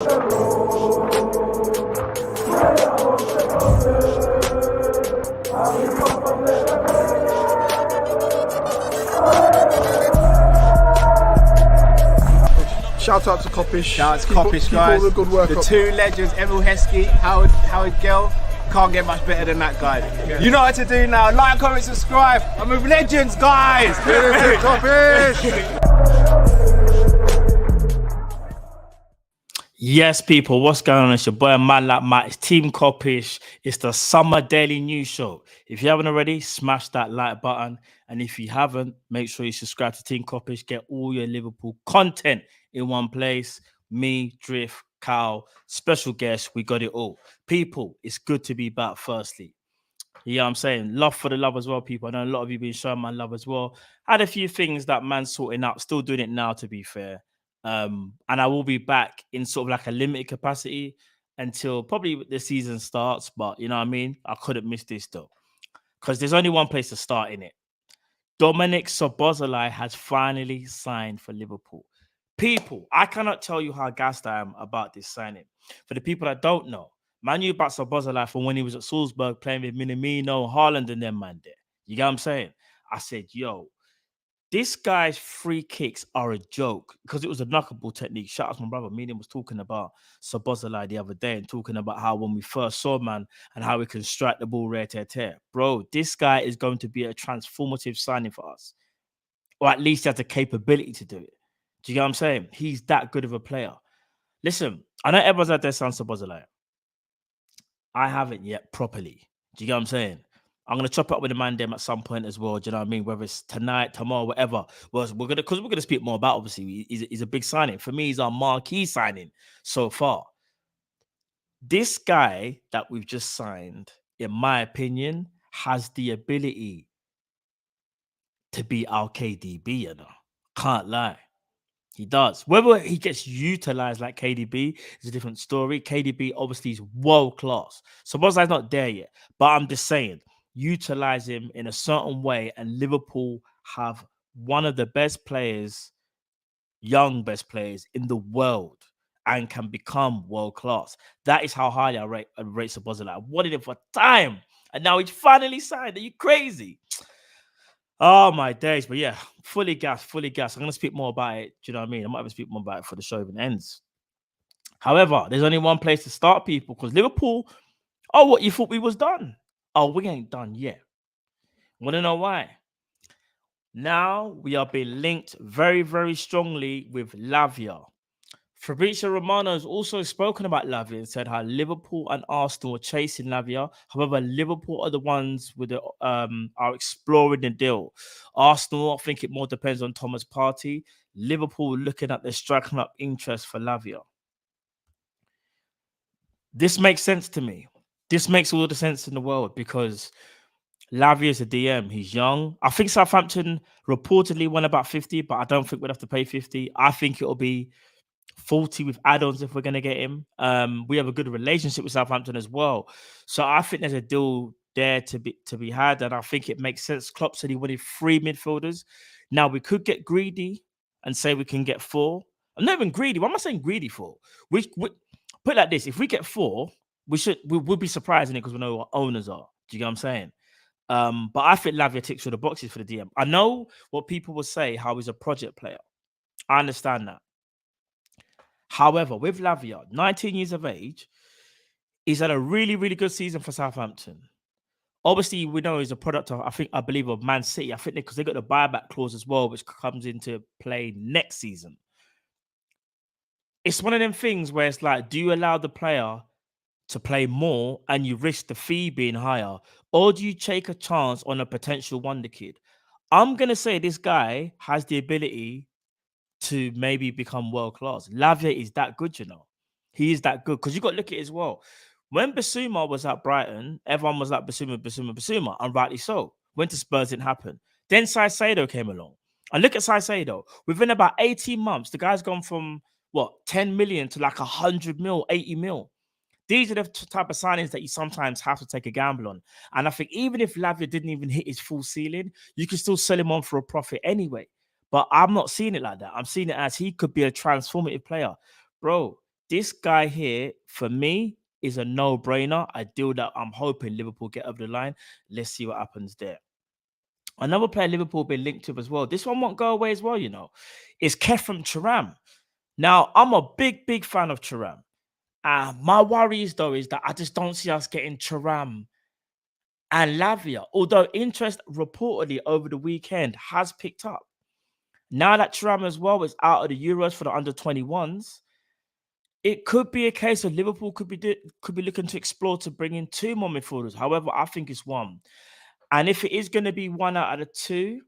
Shout out to Kopish. Shout out to Kopish, guys. All the good work the up. two legends, Emil Heskey, Howard Gill. Can't get much better than that guy. Yeah. You know what to do now. Like, comment, subscribe. I'm with legends, guys. Kopish. Yes, people, what's going on? It's your boy, Man Like Matt. It's Team Kop-Ish. It's the Summer Daily News Show. If you haven't already, smash that like button. And if you haven't, make sure you subscribe to Team Kop-Ish. Get all your Liverpool content in one place. Me, Drift, Cal, special guests. We got it all. People, it's good to be back, firstly. Yeah, I'm saying love for the love as well, people. I know a lot of you been showing my love as well. Had a few things that man's sorting out. Still doing it now, to be fair. And I will be back in sort of like a limited capacity until probably the season starts. But you know what I mean? I couldn't miss this though, because there's only one place to start in it. Dominik Szoboszlai has finally signed for Liverpool. People, I cannot tell you how gassed I am about this signing. For the people that don't know, man knew about Szoboszlai from when he was at Salzburg playing with Minamino, Haaland, and them man there. You get what I'm saying? I said, yo, this guy's free kicks are a joke because it was a knuckle technique. Shout out to my brother. Me and him was talking about Szoboszlai the other day and talking about how when we first saw man and how he can strike the ball rare tear tear. Bro, this guy is going to be a transformative signing for us. Or at least he has the capability to do it. Do you get what I'm saying? He's that good of a player. Listen, I know everyone's out there saying Szoboszlai. I haven't yet properly. Do you get what I'm saying? I'm gonna chop up with the man them at some point as well. Do you know what I mean? Whether it's tonight, tomorrow, whatever. Well, we're gonna speak more about. Obviously, he's a big signing for me. He's our marquee signing so far. This guy that we've just signed, in my opinion, has the ability to be our KDB. You know, can't lie. He does. Whether he gets utilized like KDB is a different story. KDB obviously is world class. Szoboszlai's not there yet, but I'm just saying, utilize him in a certain way, and Liverpool have one of the best players, young best players in the world, and can become world class. That is how highly I rate Szoboszlai. I wanted him for time, and now he's finally signed. Are you crazy? Oh my days, but yeah, fully gassed. I'm gonna speak more about it. Do you know what I mean? I might even speak more about it for the show even ends. However, there's only one place to start, people, because Liverpool, what you thought we was done? Oh, we ain't done yet. Want to know why? Now we are being linked very, very strongly with Lavia. Fabrizio Romano has also spoken about Lavia and said how Liverpool and Arsenal are chasing Lavia. However, Liverpool are the ones with the are exploring the deal. Arsenal, I think it more depends on Thomas Partey. Liverpool looking at their striking up interest for Lavia. This makes sense to me. This makes all the sense in the world because Lavia is a DM. He's young. I think Southampton reportedly won about 50, but I don't think we'd have to pay 50. I think it'll be 40 with add-ons if we're going to get him. We have a good relationship with Southampton as well. So I think there's a deal there to be had, and I think it makes sense. Klopp said he wanted 3 midfielders. Now, we could get greedy and say we can get 4. I'm not even greedy. What am I saying greedy for? We put it like this. If we get 4, we'll be surprised in it because we know what owners are. Do you get what I'm saying? But I think Lavia ticks through the boxes for the DM. I know what people will say, how he's a project player. I understand that. However, with Lavia, 19 years of age, he's had a really, really good season for Southampton. Obviously, we know he's a product of, I believe, of Man City. I think because they got the buyback clause as well, which comes into play next season. It's one of them things where it's like, do you allow the player to play more and you risk the fee being higher, or do you take a chance on a potential wonder kid? I'm going to say this guy has the ability to maybe become world class. Lavia is that good, you know. He is that good because you got to look at it as well. When Basuma was at Brighton, everyone was like Basuma, and rightly so. Went to Spurs, didn't happen. Then Caicedo came along. And look at Caicedo. Within about 18 months, the guy's gone from 10 million to like 100 mil, 80 mil. These are the type of signings that you sometimes have to take a gamble on. And I think even if Lavia didn't even hit his full ceiling, you can still sell him on for a profit anyway. But I'm not seeing it like that. I'm seeing it as he could be a transformative player. Bro, This guy here, for me, is a no-brainer. A deal that I'm hoping Liverpool get over the line. Let's see what happens there. Another player Liverpool been linked to as well. This one won't go away as well, you know. Is Thuram. Now, I'm a big fan of Thuram. My worries, though, is that I just don't see us getting Thuram and Lavia. Although interest reportedly over the weekend has picked up. Now that Thuram as well is out of the Euros for the under-21s, it could be a case of Liverpool could be looking to explore to bring in 2 more midfielders. However, I think it's 1. And if it is going to be 1 out of the 2,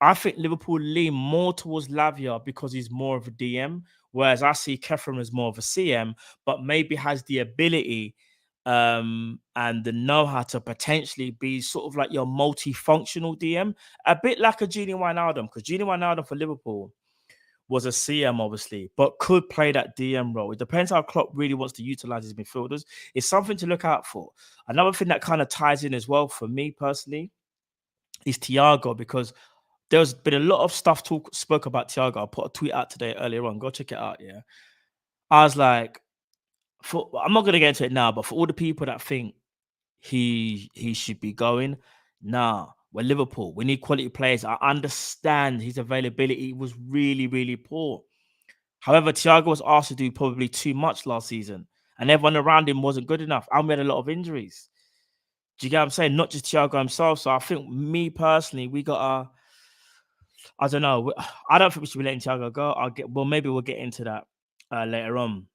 I think Liverpool lean more towards Lavia because he's more of a DM, whereas I see Kefren as more of a CM, but maybe has the ability and the know-how to potentially be sort of like your multifunctional DM, a bit like a Gini Wijnaldum, because Gini Wijnaldum for Liverpool was a CM, obviously, but could play that DM role. It depends how Klopp really wants to utilize his midfielders. It's something to look out for. Another thing that kind of ties in as well for me personally is Thiago, because there's been a lot of stuff spoke about Thiago. I put a tweet out today earlier on. Go check it out, yeah. I was like, I'm not going to get into it now, but for all the people that think he should be going, nah, we're Liverpool. We need quality players. I understand his availability was really poor. However, Thiago was asked to do probably too much last season, and everyone around him wasn't good enough. And we had a lot of injuries. Do you get what I'm saying? Not just Thiago himself. So I think me personally, we got I don't know. I don't think we should be letting Thiago go. Maybe we'll get into that later on.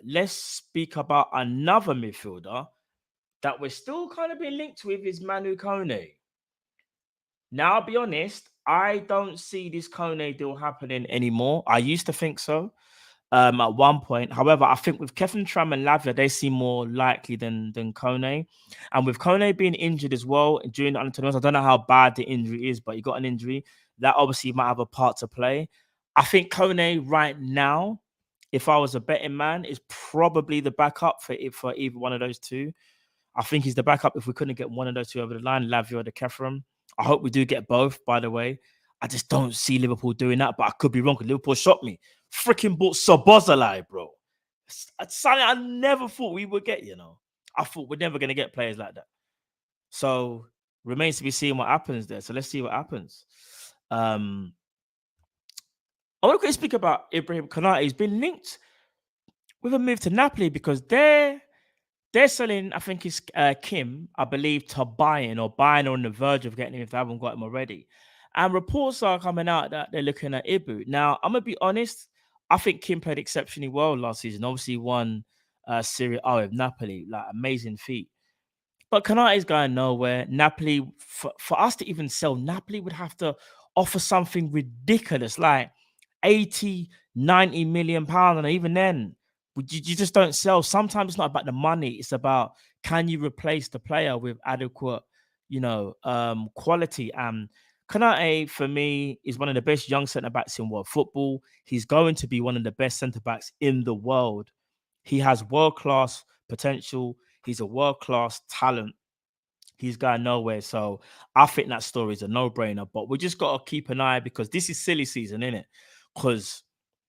Let's speak about another midfielder that we're still kind of being linked with is Manu Kone. Now, I'll be honest, I don't see this Kone deal happening anymore. I used to think so at one point. However, I think with Thuram and Lavia, they seem more likely than Kone. And with Kone being injured as well during the under-21s, I don't know how bad the injury is, but he got an injury. That obviously might have a part to play. I think Kone right now, if I was a betting man, is probably the backup for either one of those two. I think he's the backup if we couldn't get one of those two over the line, Lavia or the Thuram. I hope we do get both, by the way. I just don't see Liverpool doing that, but I could be wrong because Liverpool shocked me. Freaking bought Szoboszlai, bro. It's something I never thought we would get, you know. I thought we're never going to get players like that. So, remains to be seen what happens there. So, let's see what happens. I want to speak about Ibrahima Konate. He's been linked with a move to Napoli because they're selling, I think it's Kim, I believe, to buying or on the verge of getting him if they haven't got him already. And reports are coming out that they're looking at Ibu. Now, I'm going to be honest. I think Kim played exceptionally well last season. Obviously, won Serie A with Napoli. Like, amazing feat. But Konate is going nowhere. Napoli, for us to even sell, Napoli would have to offer something ridiculous, like 80, 90 million pounds. And even then, you just don't sell. Sometimes it's not about the money. It's about, can you replace the player with adequate, quality? Konate, for me, is one of the best young centre-backs in world football. He's going to be one of the best centre-backs in the world. He has world-class potential. He's a world-class talent. He's going nowhere. So I think that story is a no-brainer. But we just got to keep an eye because this is silly season, isn't it? Because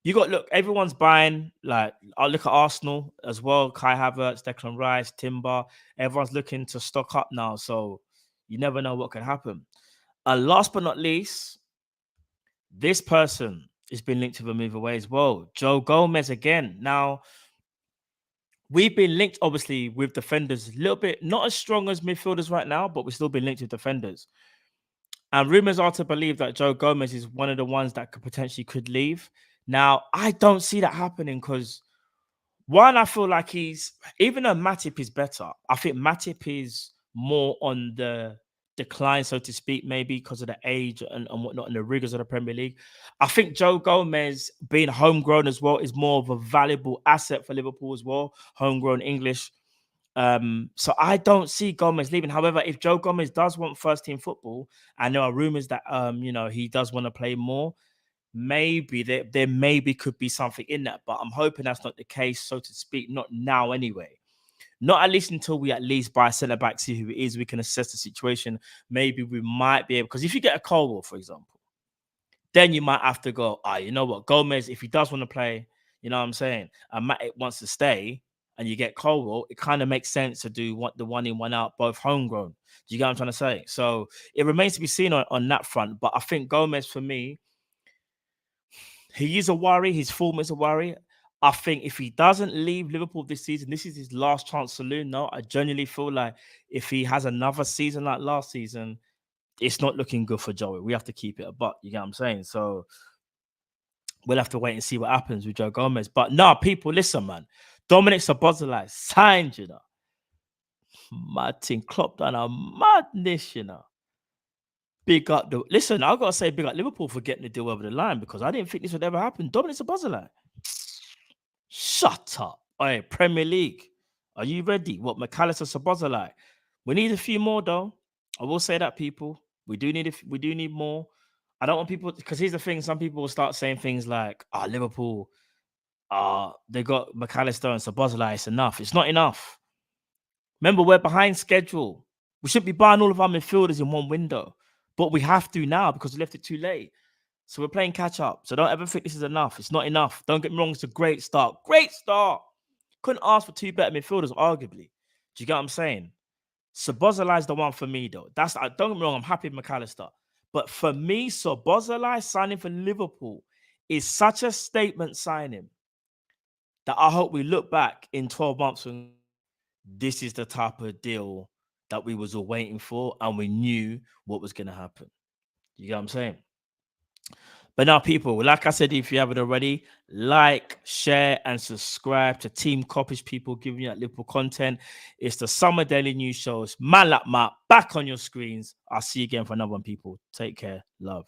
look, everyone's buying. Like, I'll look at Arsenal as well. Kai Havertz, Declan Rice, Timber. Everyone's looking to stock up now. So you never know what can happen. Last but not least, this person has been linked to a move away as well. Joe Gomez again. Now, we've been linked, obviously, with defenders a little bit, not as strong as midfielders right now, but we've still been linked with defenders. And rumors are to believe that Joe Gomez is one of the ones that could leave. Now, I don't see that happening because, one, I feel like even though Matip is better, I think Matip is more on the decline, so to speak, maybe because of the age and whatnot and the rigors of the Premier League. I think Joe Gomez, being homegrown as well, is more of a valuable asset for Liverpool as well, homegrown English. So I don't see Gomez leaving. However, if Joe Gomez does want first team football, and there are rumors that he does want to play more, maybe there maybe could be something in that. But I'm hoping that's not the case, so to speak, not now anyway. Not at least until we at least buy a centre back, see who it is, we can assess the situation. Maybe we might be able, because if you get a Colwell, for example, then you might have to go, you know what, Gomez, if he does want to play, You know what I'm saying? And Matic wants to stay, and you get Colwell, it kind of makes sense to do the one in, one out, both homegrown. Do you get what I'm trying to say? So it remains to be seen on that front. But I think Gomez, for me, he is a worry. His form is a worry. I think if he doesn't leave Liverpool this season, this is his last chance saloon. No, I genuinely feel like if he has another season like last season, it's not looking good for Joey. We have to keep it a buck. You get what I'm saying? So we'll have to wait and see what happens with Joe Gomez. But no, people, listen, man. Dominik Szoboszlai signed, you know. Martin Klopp done a madness, you know. Big up the listen. I gotta say, big up Liverpool for getting the deal over the line, because I didn't think this would ever happen. Dominik Szoboszlai, shut up. Hey, Premier League, are you ready? What, McAllister, Szoboszlai? We need a few more, though. I will say that, people. We do need more. I don't want people, because here's the thing: some people will start saying things like, Liverpool, they got McAllister and Szoboszlai. It's enough. It's not enough. Remember, we're behind schedule. We should be buying all of our midfielders in one window, but we have to now because we left it too late. So we're playing catch up. So don't ever think this is enough. It's not enough. Don't get me wrong. It's a great start. Great start. Couldn't ask for two better midfielders, arguably. Do you get what I'm saying? Szoboszlai is the one for me, though. Don't get me wrong. I'm happy with McAllister. But for me, Szoboszlai signing for Liverpool is such a statement signing that I hope we look back in 12 months and this is the type of deal that we was all waiting for, and we knew what was going to happen. You get what I'm saying? But now, people, like I said, if you haven't already, like, share, and subscribe to Team Kopish, people, giving you that Liverpool content. It's the Summer Daily News Shows. Man like Matt, back on your screens. I'll see you again for another one, people. Take care. Love.